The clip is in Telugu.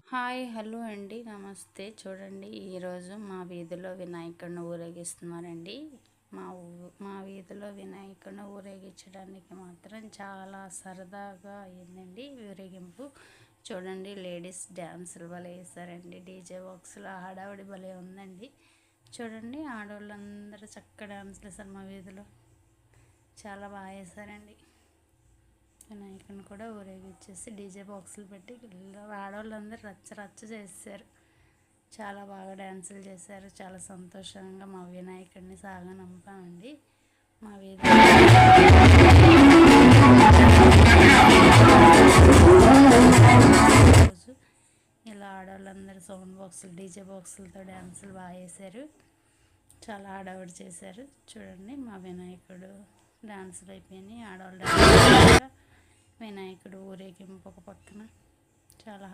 హాయ్ హలో అండి నమస్తే. చూడండి ఈరోజు మా వీధిలో వినాయకుడిని ఊరేగిస్తున్నారండి. మా వీధిలో వినాయకుడిని ఊరేగించడానికి మాత్రం చాలా సరదాగా అయిందండి ఊరేగింపు. చూడండి లేడీస్ డ్యాన్సులు భలే వేశారండి. డీజే బాక్సులు హడావిడి భలే ఉందండి. చూడండి ఆడవాళ్ళందరూ చక్కగా డ్యాన్సులు వేశారు. మా వీధిలో చాలా బాగా వేశారండి. వినాయకుని కూడా ఊరేగించేసి డీజే బాక్సులు పెట్టి ఆడవాళ్ళందరూ రచ్చ రచ్చ చేశారు. చాలా బాగా డ్యాన్సులు చేశారు. చాలా సంతోషంగా మా వినాయకుడిని సాగనంపామండి. మా వీధి రోజు ఇలా ఆడవాళ్ళందరూ సౌండ్ బాక్సులు డీజే బాక్సులతో డ్యాన్సులు బాగా చేశారు. చాలా హడావిడి చేశారు. చూడండి మా వినాయకుడు డాన్సులు అయిపోయినాయి. ఆడవాళ్ళు డాన్స్ వినాయకుడు ఊరేగింపు ఒక పక్కన చాలా